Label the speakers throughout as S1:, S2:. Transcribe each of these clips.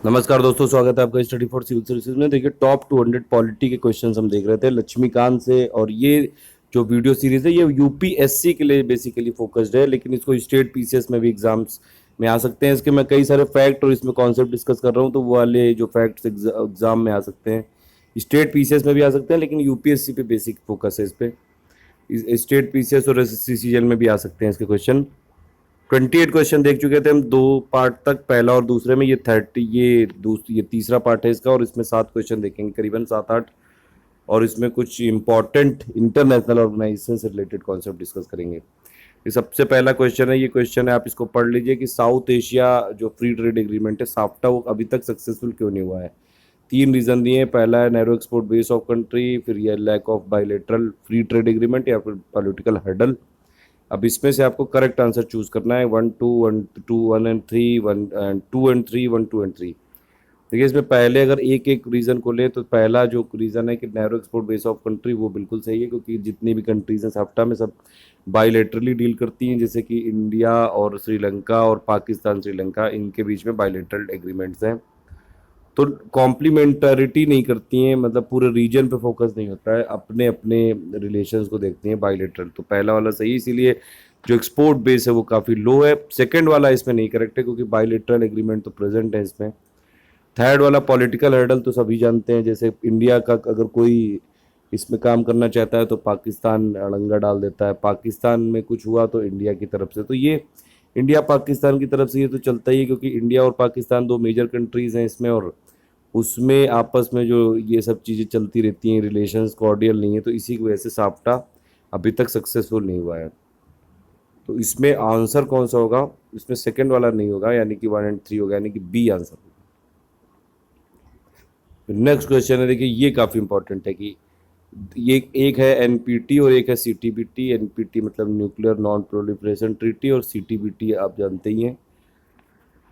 S1: नमस्कार दोस्तों, स्वागत है आपका स्टडी फॉर सिविल सर्विसेज में। देखिए, टॉप 200 पॉलिटी के क्वेश्चंस हम देख रहे थे लक्ष्मीकांत से। और ये जो वीडियो सीरीज है ये यूपीएससी के लिए बेसिकली फोकस्ड है, लेकिन इसको स्टेट पीसीएस में भी एग्जाम्स में आ सकते हैं। इसके मैं कई सारे फैक्ट और इसमें कॉन्सेप्ट डिस्कस कर रहा हूँ, तो वो वाले जो फैक्ट्स एग्जाम में आ सकते हैं, स्टेट पीसीएस में भी आ सकते हैं, लेकिन यूपीएससी पे बेसिक फोकस है इस पे। स्टेट पीसीएस और सीसीएल में भी आ सकते हैं इसके क्वेश्चन। 28 क्वेश्चन देख चुके थे हम, दो पार्ट तक, पहला और दूसरे में। ये तीसरा पार्ट है इसका, और इसमें 7 क्वेश्चन देखेंगे, करीबन 7-8। और इसमें कुछ इंपॉर्टेंट इंटरनेशनल ऑर्गेनाइजेशन से रिलेटेड कॉन्सेप्ट डिस्कस करेंगे। ये सबसे पहला क्वेश्चन है, ये क्वेश्चन है, आप इसको पढ़ लीजिए कि साउथ एशिया जो फ्री ट्रेड एग्रीमेंट है साफ्टा, वो अभी तक सक्सेसफुल क्यों नहीं हुआ है। 3 रीजन दिए हैं। पहला है narrow export base of country, फिर ये lack of bilateral free trade agreement, या फिर पॉलिटिकल हर्डल। अब इसमें से आपको करेक्ट आंसर चूज करना है। 1 2 1 2 1 एंड 3 1 2 एंड 3। देखिए, इसमें पहले अगर एक एक रीजन को ले, तो पहला जो रीजन है कि narrow export base of country, वो बिल्कुल सही है, क्योंकि जितनी भी कंट्रीज हैं साफ्टा में, सब बायलेटरली डील करती हैं। जैसे कि इंडिया और श्रीलंका और पाकिस्तान श्रीलंका, इनके बीच में बायलेटरल एग्रीमेंट्स हैं। तो कॉम्प्लीमेंटरिटी नहीं करती हैं, मतलब पूरे रीजन पे फोकस नहीं होता है, अपने अपने रिलेशंस को देखती हैं बायलेटरल। तो पहला वाला सही, इसीलिए जो एक्सपोर्ट बेस है वो काफ़ी लो है। सेकंड वाला इसमें नहीं करेक्ट है, क्योंकि बायलेटरल एग्रीमेंट तो प्रेजेंट है इसमें। थर्ड वाला पॉलिटिकल हर्डल तो सभी जानते हैं, जैसे इंडिया का अगर कोई इसमें काम करना चाहता है तो पाकिस्तान अड़ंगा डाल देता है, पाकिस्तान में कुछ हुआ तो इंडिया की तरफ से। तो ये इंडिया पाकिस्तान की तरफ से ये तो चलता ही है, क्योंकि इंडिया और पाकिस्तान दो मेजर कंट्रीज हैं इसमें, और उसमें आपस में जो ये सब चीज़ें चलती रहती हैं, रिलेशंस कॉर्डियल नहीं है, तो इसी की वजह से साफ्टा अभी तक सक्सेसफुल नहीं हुआ है। तो इसमें आंसर कौन सा होगा? इसमें सेकंड वाला नहीं होगा, यानी कि 1 एंड 3 होगा, यानी कि बी आंसर होगा। नेक्स्ट क्वेश्चन है, देखिए ये काफ़ी इंपॉर्टेंट है कि ये एक है एनपीटी और एक है सीटीबीटी। एनपीटी मतलब न्यूक्लियर नॉन प्रोलिफरेशन ट्रीटी, और सीटीबीटी आप जानते ही हैं,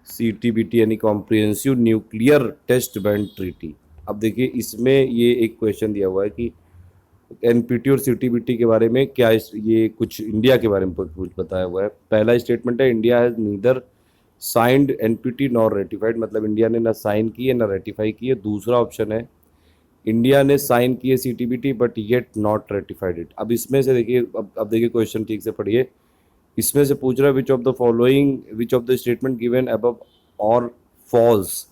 S1: सीटीबीटी यानी comprehensive nuclear test ban treaty. अब देखिए, इसमें ये एक क्वेश्चन दिया हुआ है कि एनपीटी और सीटीबीटी के बारे में क्या ये कुछ इंडिया के बारे में कुछ बताया हुआ है। पहला स्टेटमेंट है, India has neither signed NPT nor ratified, मतलब इंडिया ने ना साइन की है ना रेटिफाई की है। दूसरा ऑप्शन है, इंडिया ने साइन की है CTBT but yet not ratified it. अब इसमें से देखिए, अब देखिए क्वेश्चन ठीक से पढ़िए। इसमें से पूछ रहा है विच of the statement given above और फॉल्स,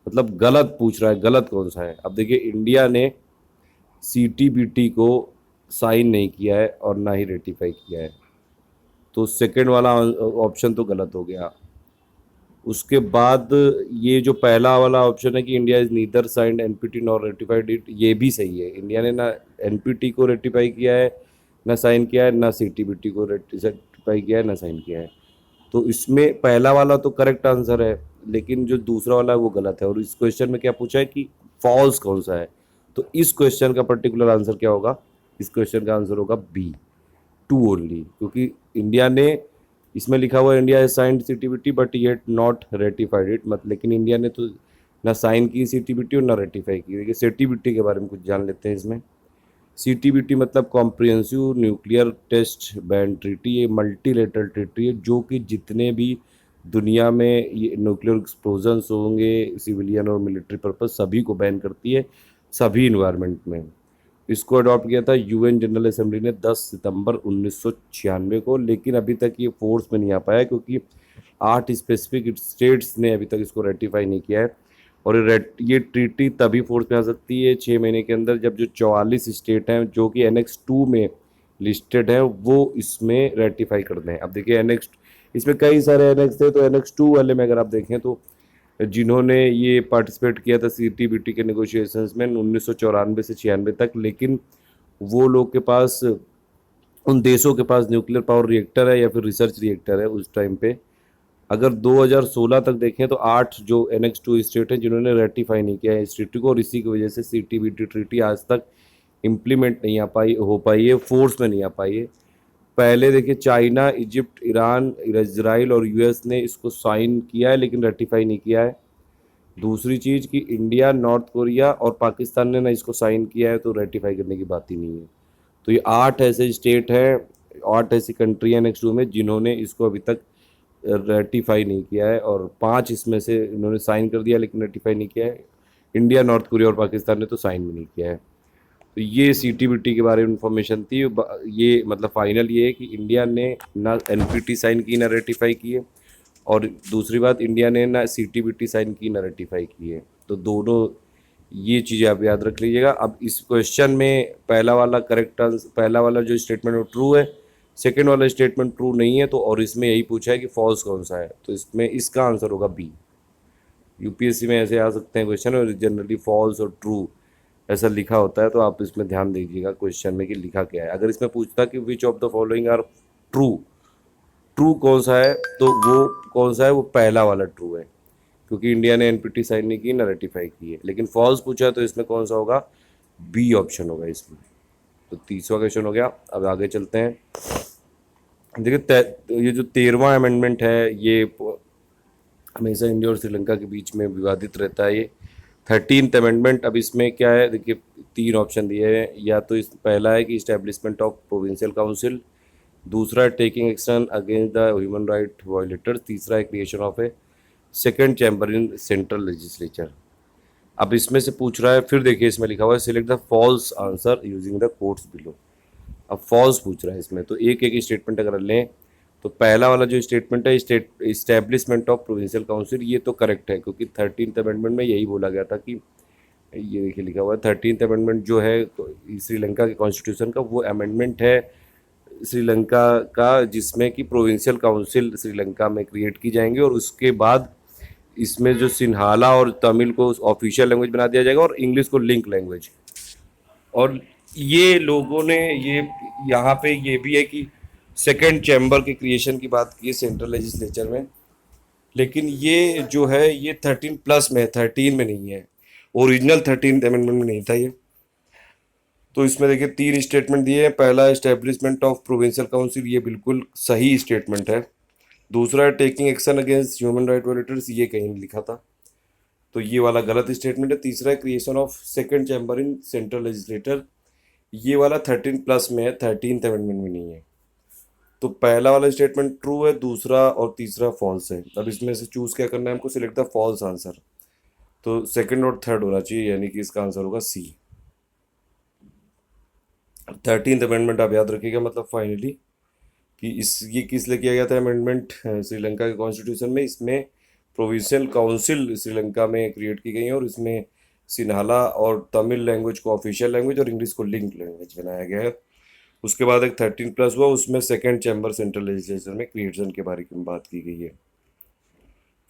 S1: मतलब गलत पूछ रहा है, गलत कौन सा है। अब देखिए, इंडिया ने सीटीबीटी को साइन नहीं किया है और ना ही रेटिफाई किया है, तो सेकंड वाला ऑप्शन तो गलत हो गया। उसके बाद ये जो पहला वाला ऑप्शन है कि India is neither signed NPT nor ratified it, ये भी सही है। इंडिया ने ना एनपीटी को रेटिफाई किया है, ना साइन किया है, ना सीटीबीटी को रेटिफाई किया है, ना साइन किया है। तो इसमें पहला वाला तो करेक्ट आंसर है, लेकिन जो दूसरा वाला है वो गलत है। और इस क्वेश्चन में क्या पूछा है कि फॉल्स कौन सा है, तो इस क्वेश्चन का पर्टिकुलर आंसर क्या होगा? इस क्वेश्चन का आंसर होगा बी, 2 ओनली, क्योंकि इंडिया ने, इसमें लिखा हुआ है India has signed CTBT but yet not ratified it, मत लेकिन इंडिया ने तो ना साइन की सीटीबीटी और ना रेटिफाई की। देखिए, सीटीबीटी के बारे में कुछ जान लेते हैं इसमें। सीटीबीटी मतलब comprehensive nuclear test ban treaty. ये मल्टीलेटरल ट्रीटी है, जो कि जितने भी दुनिया में ये न्यूक्लियर एक्सप्लोजन्स होंगे, सिविलियन और मिलिट्री पर्पस, सभी को बैन करती है, सभी इन्वायरमेंट में। इसको अडॉप्ट किया था यूएन जनरल असेंबली ने 10 सितंबर 1996 को, लेकिन अभी तक ये फोर्स में नहीं आ पाया, क्योंकि 8 स्पेसिफिक स्टेट्स ने अभी तक इसको रेटिफाई नहीं किया है। और ये ट्रीटी तभी फोर्स में आ सकती है 6 महीने के अंदर, जब जो 44 स्टेट हैं जो कि एनेक्स 2 में लिस्टेड है, वो इसमें रेटिफाई कर दें। अब देखिए, एनेक्स, इसमें कई सारे एनेक्स थे, तो एनेक्स 2 वाले में अगर आप देखें तो जिन्होंने ये पार्टिसिपेट किया था सीटीबीटी के नेगोशिएशंस में 1994 से 96 तक, लेकिन वो लोग के पास, उन देशों के पास न्यूक्लियर पावर रिएक्टर है या फिर रिसर्च रिएक्टर है उस टाइम पे। अगर 2016 तक देखें तो 8 जो एनेक्स 2 स्टेट हैं जिन्होंने रेटिफाई नहीं किया है इस ट्रीटी को, और इसी की वजह से सीटीबीटी ट्रीटी आज तक इम्प्लीमेंट नहीं आ पाई, हो पाई है, फोर्स में नहीं आ पाई है। पहले देखिए, चाइना, इजिप्ट, ईरान, इजराइल और यूएस ने इसको साइन किया है, लेकिन रेटिफाई नहीं किया है। दूसरी चीज़ कि इंडिया, नॉर्थ कोरिया और पाकिस्तान ने ना इसको साइन किया है, तो रेटिफाई करने की बात ही नहीं है। तो ये 8 ऐसे स्टेट हैं, 8 ऐसी कंट्री हैं नेक्स्ट टू में, जिन्होंने इसको अभी तक रेटिफाई नहीं किया है, और 5 इसमें से इन्होंने साइन कर दिया लेकिन रेटिफाई नहीं किया है। इंडिया, नॉर्थ कोरिया और पाकिस्तान ने तो साइन भी नहीं किया है। तो ये सीटीबीटी के बारे में इंफॉर्मेशन थी। ये मतलब फाइनल ये है कि इंडिया ने ना एनपीटी साइन की ना रेटिफाई की है, और दूसरी बात, इंडिया ने ना सीटीबीटी साइन की ना रेटिफाई की है। तो दोनों ये चीज़ें आप याद रख लीजिएगा। अब इस क्वेश्चन में पहला वाला करेक्ट आंसर, पहला वाला जो स्टेटमेंट वो ट्रू है, सेकेंड वाला स्टेटमेंट ट्रू नहीं है, तो और इसमें यही पूछा है कि फॉल्स कौन सा है, तो इसमें इसका आंसर होगा बी। यूपीएससी में ऐसे आ सकते हैं क्वेश्चन, और जनरली फॉल्स और ट्रू ऐसा लिखा होता है, तो आप इसमें ध्यान दीजिएगा क्वेश्चन में कि लिखा क्या है। अगर इसमें पूछता कि which of the following are true, true कौन सा है, तो वो कौन सा है, वो पहला वाला ट्रू है, क्योंकि इंडिया ने एनपीटी साइन नहीं की ना रेटिफाई की है। लेकिन फॉल्स पूछा है तो इसमें कौन सा होगा, बी ऑप्शन होगा इसमें। तो 30वां क्वेश्चन हो गया। अब आगे चलते हैं। देखिए, ये जो 13वां अमेंडमेंट है, ये हमेशा इंडिया और श्रीलंका के बीच में विवादित रहता है। ये 13th अमेंडमेंट। अब इसमें क्या है, देखिए 3 ऑप्शन दिए हैं। या तो इस पहला है कि इस्टेब्लिशमेंट ऑफ प्रोविंशियल काउंसिल, दूसरा है taking action against the human right violators, तीसरा है creation of A second chamber in central legislature. अब इसमें से पूछ रहा है, फिर देखिए इसमें लिखा हुआ है select the false answer using the quotes below. अब फॉल्स पूछ रहा है इसमें, तो एक एक स्टेटमेंट अगर लें, तो पहला वाला जो स्टेटमेंट है, state establishment of provincial council, ये तो करेक्ट है, क्योंकि 13th अमेंडमेंट में यही बोला गया था कि, ये देखिए लिखा हुआ है 13th अमेंडमेंट जो है श्रीलंका के कॉन्स्टिट्यूशन का, वो अमेंडमेंट है श्रीलंका का, जिसमें कि प्रोविंशियल काउंसिल श्रीलंका में क्रिएट की जाएंगे, और उसके बाद इसमें जो सिन्हाला और तमिल को ऑफिशियल लैंग्वेज बना दिया जाएगा, और इंग्लिश को लिंक लैंग्वेज। और ये लोगों ने ये यहाँ पे ये भी है कि सेकेंड चैम्बर के क्रिएशन की बात की है सेंट्रल लेजिस्लेचर में, लेकिन ये जो है ये 13+ में है, 13 में नहीं है। ओरिजिनल 13th अमेंडमेंट में नहीं था ये। तो इसमें देखिए 3 स्टेटमेंट दिए हैं। पहला एस्टेब्लिशमेंट ऑफ प्रोविंशियल काउंसिल, ये बिल्कुल सही स्टेटमेंट है। दूसरा है taking action against human right violators, ये कहीं नहीं लिखा था, तो ये वाला गलत स्टेटमेंट है। तीसरा है creation of second chamber in central legislator, ये वाला 13+ में है, 13th अमेंडमेंट में नहीं है। तो पहला वाला स्टेटमेंट ट्रू है, दूसरा और तीसरा फॉल्स है। अब इसमें से चूज क्या करना है हमको, सिलेक्ट द फॉल्स आंसर। तो सेकंड और थर्ड होना चाहिए, यानी कि इसका आंसर होगा सी। 13th अमेंडमेंट आप याद रखिएगा, मतलब फाइनली कि ये किस लिए किया गया था अमेंडमेंट श्रीलंका के कॉन्स्टिट्यूशन में। इसमें प्रोविंशियल काउंसिल श्रीलंका में क्रिएट की गई है, और इसमें सिन्हाला और तमिल लैंग्वेज को ऑफिशियल लैंग्वेज और इंग्लिश को लिंक लैंग्वेज बनाया गया है। उसके बाद एक 13+ हुआ, उसमें सेकेंड चैम्बर सेंट्रल लेजिस्लेचर में क्रिएशन के बारे में बात की गई है।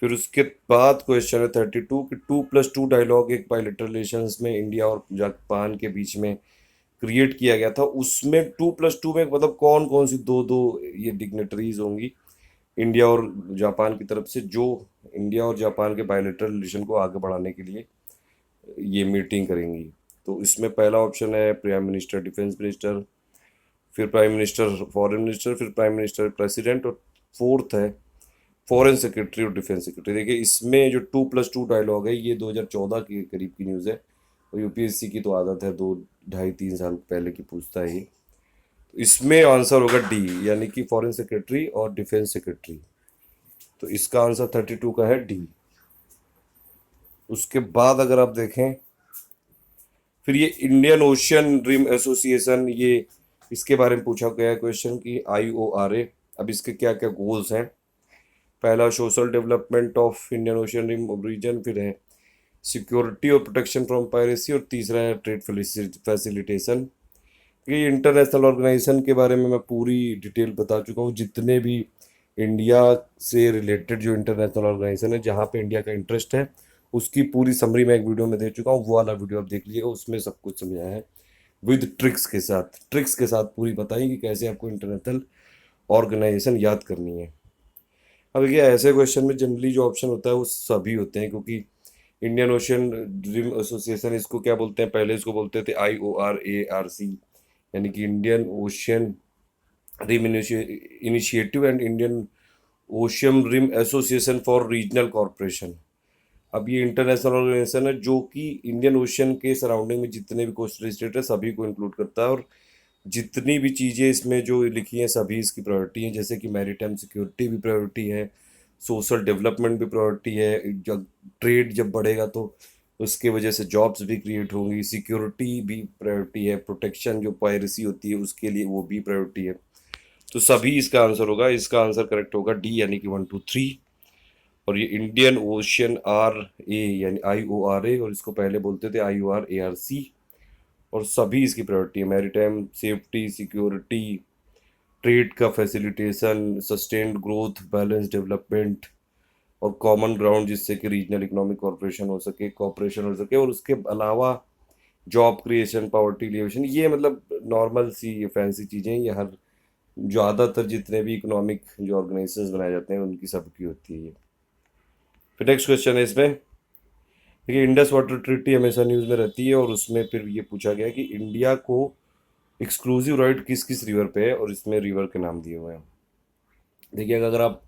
S1: फिर उसके बाद क्वेश्चन है 32 कि 2+2 डायलॉग एक बायलैटरल रिलेशंस में इंडिया और जापान के बीच में क्रिएट किया गया था। उसमें 2+2 में मतलब कौन कौन सी दो दो ये डिग्नेटरीज होंगी इंडिया और जापान की तरफ से, जो इंडिया और जापान के बायलैटरल रिलेशन को आगे बढ़ाने के लिए ये मीटिंग करेंगी। तो इसमें पहला ऑप्शन है प्राइम मिनिस्टर, डिफेंस मिनिस्टर, फिर प्राइम मिनिस्टर, फॉरेन मिनिस्टर, फिर प्राइम मिनिस्टर, प्रेसिडेंट, और फोर्थ है फॉरेन सेक्रेटरी और डिफेंस सेक्रेटरी। देखिए इसमें जो 2+2 डायलॉग है, ये 2014 के करीब की न्यूज़ है, और यूपीएससी की तो आदत है 2 ढाई 3 साल पहले की पूछता है ये। तो इसमें आंसर होगा डी, यानी कि फॉरेन सेक्रेटरी और डिफेंस सेक्रेटरी। तो इसका आंसर 32 का है डी। उसके बाद अगर आप देखें, फिर ये इंडियन ओशियन रिम एसोसिएशन, ये इसके बारे में पूछा गया है क्वेश्चन कि IORA। अब इसके क्या क्या गोल्स हैं। पहला social development of Indian Ocean rim region, फिर है सिक्योरिटी और प्रोटेक्शन फ्रॉम पायरेसी, और तीसरा है ट्रेड फैसिलिटेशन। ये इंटरनेशनल ऑर्गेनाइजेशन के बारे में मैं पूरी डिटेल बता चुका हूँ। जितने भी इंडिया से रिलेटेड जो इंटरनेशनल ऑर्गेनाइजेशन है जहाँ पे इंडिया का इंटरेस्ट है, उसकी पूरी समरी मैं एक वीडियो में दे चुका हूँ। वो वाला वीडियो आप देख लीजिएगा, उसमें सब कुछ समझाया है विद ट्रिक्स के साथ पूरी बताई कि कैसे आपको इंटरनेशनल ऑर्गेनाइजेशन याद करनी है। अब देखिए ऐसे क्वेश्चन में जनरली जो ऑप्शन होता है वो सभी होते हैं, क्योंकि इंडियन ओशियन ड्रीम एसोसिएशन, इसको क्या बोलते हैं, पहले इसको बोलते थे IORARC, यानी कि Indian Ocean rim initiative and Indian Ocean rim association for regional corporation. अब ये इंटरनेशनल ऑर्गेनाइजेशन है जो कि इंडियन ओशियन के सराउंडिंग में जितने भी कोस्टल स्टेट है सभी को इंक्लूड करता है, और जितनी भी चीज़ें इसमें जो लिखी हैं सभी इसकी प्रायोरिटी हैं, जैसे कि मैरीटाइम सिक्योरिटी भी प्रायोरिटी है, सोशल डेवलपमेंट भी प्रायोरिटी है। जब ट्रेड जब बढ़ेगा तो उसके वजह से जॉब्स भी क्रिएट होंगी, सिक्योरिटी भी प्रायोरिटी है, प्रोटेक्शन जो पायरेसी होती है उसके लिए वो भी प्रायोरिटी है। तो सभी इसका आंसर होगा, इसका आंसर करेक्ट होगा डी, यानी कि 1 2 3। और ये इंडियन ओशियन आर ए यानी IORA, और इसको पहले बोलते थे IORARC। और सभी इसकी प्रायोरिटी है, मैरीटाइम सेफ्टी, सिक्योरिटी, ट्रेड का facilitation, sustained growth, balance development और कॉमन ग्राउंड, जिससे कि रीजनल इकोनॉमिक कॉपरेशन हो सके, और उसके अलावा जॉब क्रिएशन, पॉवर्टी एलिवेशन। ये मतलब नॉर्मल सी फैंसी चीज़ें, ये हर ज़्यादातर जितने भी इकोनॉमिक जो ऑर्गेनाइजेशंस बनाए जाते हैं उनकी सबकी होती है ये। फिर नेक्स्ट क्वेश्चन है इसमें, देखिए इंडस वाटर ट्रीटी हमेशा न्यूज़ में रहती है, और उसमें फिर ये पूछा गया कि इंडिया को एक्सक्लूसिव राइट किस किस रिवर पे है, और इसमें रिवर के नाम दिए हुए हैं। देखिए अगर आप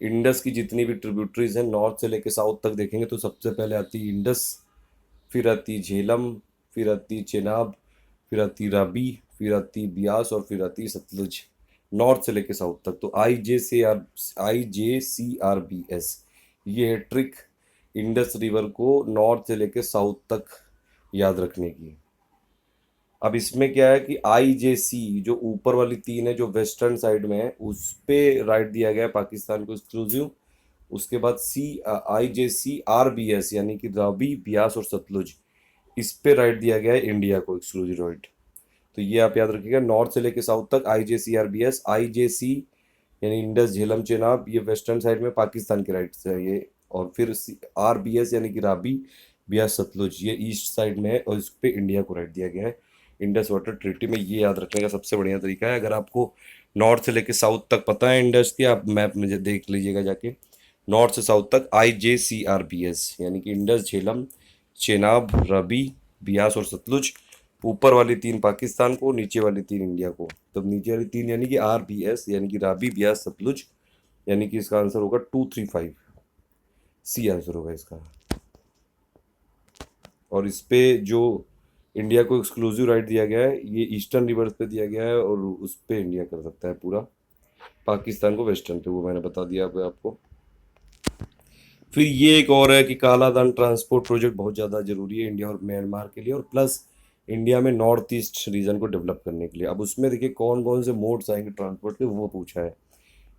S1: इंडस की जितनी भी ट्रिब्यूटरीज हैं नॉर्थ से लेके साउथ तक देखेंगे तो सबसे पहले आती है इंडस, फिर आती है झेलम, फिर आती है चेनाब, फिर आती है राबी, फिर आती है बियास, और फिर आती है सतलुज। नॉर्थ से लेके साउथ तक तो IJCRBS, ये है ट्रिक इंडस रिवर को नॉर्थ से लेके साउथ तक याद रखने की। अब इसमें क्या है कि IJC जो ऊपर वाली तीन है जो वेस्टर्न साइड में है उस पे राइट दिया गया है पाकिस्तान को एक्सक्लूसिव। उसके बाद IJCRBS यानी कि रावी, ब्यास और सतलुज, इस पे राइट दिया गया है इंडिया को एक्सक्लूसिव राइट। तो ये आप याद रखिएगा, नॉर्थ से लेके साउथ तक IJCRBS, IJC यानी इंडस झेलम चेनाब, ये वेस्टर्न साइड में पाकिस्तान के राइट से है ये। और फिर RBS यानी कि राबी, ब्यास, सतलुज, ये ईस्ट साइड में है, और इस पे इंडिया को राइट दिया गया है इंडस वाटर ट्रीटी में। ये याद रखने का सबसे बढ़िया तरीका है। अगर आपको नॉर्थ से लेके साउथ तक पता है इंडस की, आप मैप में देख लीजिएगा जाके, नॉर्थ से साउथ तक IJCRBS यानी कि इंडस, झेलम, चेनाब, रबी, बियास और सतलुज। ऊपर वाली तीन पाकिस्तान को, नीचे वाली तीन इंडिया को। तब नीचे वाली तीन यानी कि RBS यानी कि राबी, ब्यास, सतलुज, यानी कि इसका आंसर होगा 2 3 5, सी आंसर होगा इसका। और इस पे जो इंडिया को एक्सक्लूसिव राइट दिया गया है ये ईस्टर्न रिवर्स पे दिया गया है, और उस पे इंडिया कर सकता है पूरा, पाकिस्तान को वेस्टर्न पे, वो मैंने बता दिया अब आपको। फिर ये एक और है कि कालाधन ट्रांसपोर्ट प्रोजेक्ट बहुत ज़्यादा ज़रूरी है इंडिया और म्यांमार के लिए, और प्लस इंडिया में नॉर्थ ईस्ट रीजन को डेवलप करने के लिए। अब उसमें देखिए कौन कौन से मोड्स आएंगे ट्रांसपोर्ट के, वो पूछा है।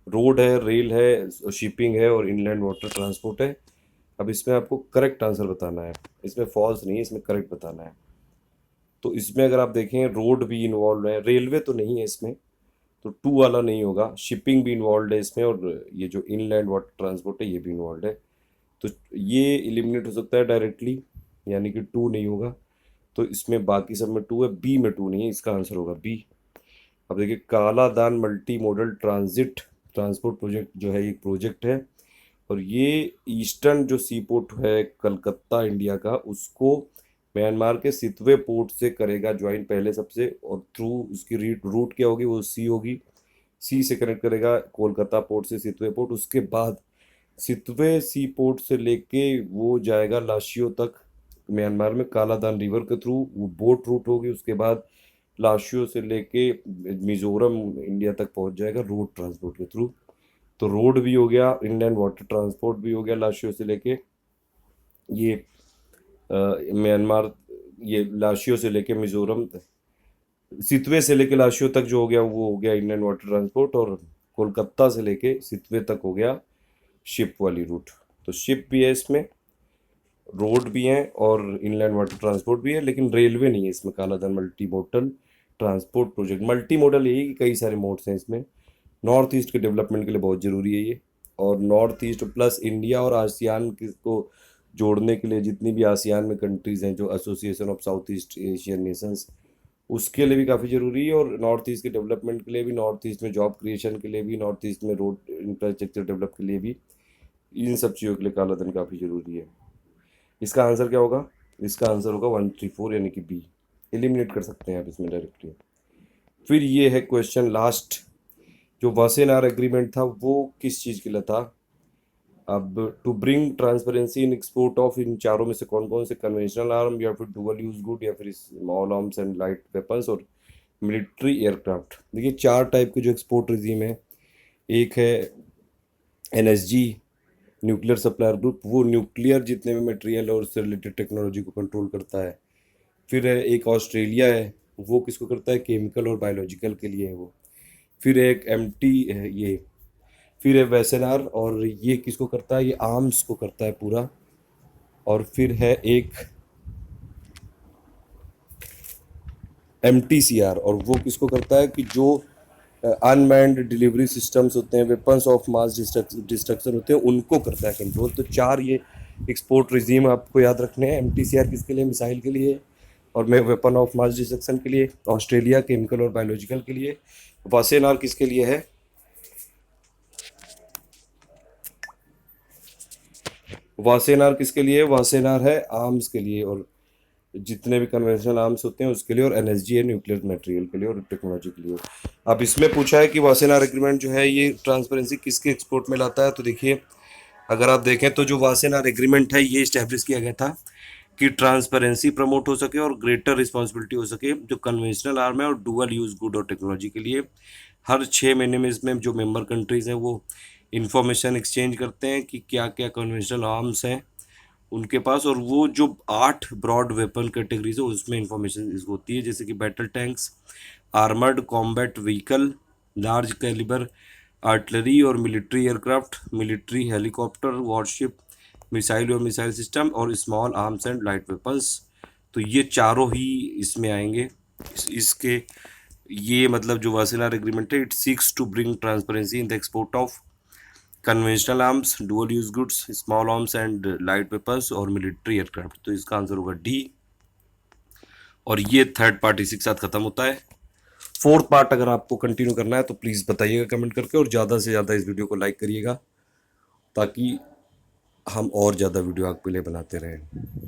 S1: रोड है, रेल है, शिपिंग है, और इनलैंड वाटर ट्रांसपोर्ट है। अब इसमें आपको करेक्ट आंसर बताना है, इसमें फॉल्स नहीं है, इसमें करेक्ट बताना है। तो इसमें अगर आप देखें रोड भी इन्वॉल्व है, रेलवे तो नहीं है इसमें, तो टू वाला नहीं होगा। शिपिंग भी इन्वॉल्व है इसमें, और ये जो इनलैंड वाटर ट्रांसपोर्ट है ये भी इन्वॉल्व है। तो ये एलिमिनेट हो सकता है डायरेक्टली, यानी कि टू नहीं होगा। तो इसमें बाकी सब में टू है, बी में टू नहीं है, इसका आंसर होगा बी। अब देखिए काला दान multi modal transit transport project जो है एक प्रोजेक्ट है, और ये ईस्टर्न जो सी पोर्ट है कलकत्ता इंडिया का, उसको म्यांमार के सितवे पोर्ट से करेगा ज्वाइन पहले सबसे, और थ्रू उसकी रूट क्या होगी, वो सी होगी। सी से कनेक्ट करेगा कोलकाता पोर्ट से सितवे पोर्ट, उसके बाद सितवे सी पोर्ट से लेके वो जाएगा लाशियो तक म्यांमार में कालादान रिवर के थ्रू, वो बोट रूट होगी। उसके बाद लाशियो से लेके मिजोरम इंडिया तक पहुंच जाएगा रोड ट्रांसपोर्ट के थ्रू। तो रोड भी हो गया, इंडियन वाटर ट्रांसपोर्ट भी हो गया लाशियो से लेके ये म्यांमार, ये लाशियो से लेके मिजोरम, सितवे से लेके लाशियो तक जो हो गया वो हो गया इंडियन वाटर ट्रांसपोर्ट, और कोलकाता से लेके सितवे तक हो गया शिप वाली रूट। तो शिप भी है इसमें, रोड भी हैं, और इनलैंड वाटर ट्रांसपोर्ट भी है, लेकिन रेलवे नहीं है इसमें। कालाधन multi modal transport project, multi modal यही कि कई सारे मोड्स हैं इसमें। नॉर्थ ईस्ट के डेवलपमेंट के लिए बहुत ज़रूरी है ये, और नॉर्थ ईस्ट प्लस इंडिया और आसियान को जोड़ने के लिए जितनी भी आसियान में कंट्रीज़ हैं, जो association of south east Asian Nations, उसके लिए भी काफ़ी ज़रूरी है। और नॉर्थ ईस्ट के डेवलपमेंट के लिए भी, नॉर्थ ईस्ट में जॉब क्रिएशन के लिए भी, नॉर्थ ईस्ट में रोड इंफ्रास्ट्रक्चर डेवलप के लिए भी, इन सब चीज़ों के लिए काला धन काफ़ी ज़रूरी है। इसका आंसर क्या होगा, इसका आंसर होगा 1 3 4 यानी कि बी। एलिमिनेट कर सकते हैं आप इसमें डायरेक्टली। फिर ये है क्वेश्चन लास्ट, जो वासेनार एग्रीमेंट था वो किस चीज़ के लिए था। अब to bring transparency in export of, इन चारों में से कौन कौन से, कन्वेंशनल आर्म, या फिर डुअल यूज गुड, या फिर small arms and light weapons, और मिलिट्री एयरक्राफ्ट। देखिए 4 टाइप के जो एक्सपोर्ट रिजीम है, एक है एनएसजी न्यूक्लियर सप्लायर ग्रुप, वो न्यूक्लियर जितने भी मटेरियल और उससे रिलेटेड टेक्नोलॉजी को कंट्रोल करता है। फिर है एक ऑस्ट्रेलिया है, वो किसको करता है, केमिकल और बायोलॉजिकल के लिए है वो। फिर एक एमटी है ये। फिर है वेसेनार, और ये किसको करता है, ये आर्म्स को करता है पूरा। और फिर है एक एमटीसीआर, और वो किसको करता है कि जो अनमैन्ड डिलीवरी सिस्टम्स होते हैं, वेपन्स ऑफ मास डिस्ट्रक्शन होते हैं, उनको करता है कंट्रोल। तो 4 ये एक्सपोर्ट रिजीम आपको याद रखने हैं। एमटीसीआर किसके लिए, मिसाइल के लिए, और मैं वेपन ऑफ मास डिस्ट्रक्शन के लिए। ऑस्ट्रेलिया केमिकल और बायोलॉजिकल के लिए। वासेनार किसके लिए है, वासेनार किसके लिए, वासेनार है आर्म्स के लिए, और जितने भी कन्वेंशनल आर्म्स होते हैं उसके लिए, और एनएसजी है न्यूक्लियर मटेरियल के लिए और टेक्नोलॉजी के लिए। अब इसमें पूछा है कि वासेनार एग्रीमेंट जो है ये ट्रांसपेरेंसी किसके एक्सपोर्ट में लाता है। तो देखिए, अगर आप देखें तो जो वासेनार एग्रीमेंट है ये इस्टेब्लिश किया गया था कि ट्रांसपेरेंसी प्रमोट हो सके और ग्रेटर रिस्पॉन्सिबिलिटी हो सके जो कन्वेंशनल आर्म है और डुअल यूज गुड और टेक्नोलॉजी के लिए। हर 6 महीने में इसमें जो मेंबर कंट्रीज़ हैं वो इंफॉर्मेशन एक्सचेंज करते हैं कि क्या क्या कन्वेंशनल आर्म्स हैं उनके पास, और वो जो 8 ब्रॉड वेपन कैटेगरीज है उसमें इंफॉर्मेशन होती है, जैसे कि battle tanks, armoured combat vehicle, large calibre artillery और military aircraft, military helicopter, warship, missile और मिसाइल सिस्टम, और small arms and light weapons. तो ये चारों ही इसमें आएंगे। इसके ये मतलब जो वासेनार एग्रीमेंट है, it seeks to bring transparency in the export of conventional arms, dual use goods, small arms and light weapons और मिलिट्री एयरक्राफ्ट। तो इसका आंसर होगा डी। और ये थर्ड पार्ट इसी के साथ खत्म होता है। फोर्थ पार्ट अगर आपको कंटिन्यू करना है तो प्लीज़ बताइएगा कमेंट करके, और ज़्यादा से ज़्यादा इस वीडियो को लाइक करिएगा ताकि हम और ज़्यादा वीडियो आपके लिए बनाते रहें।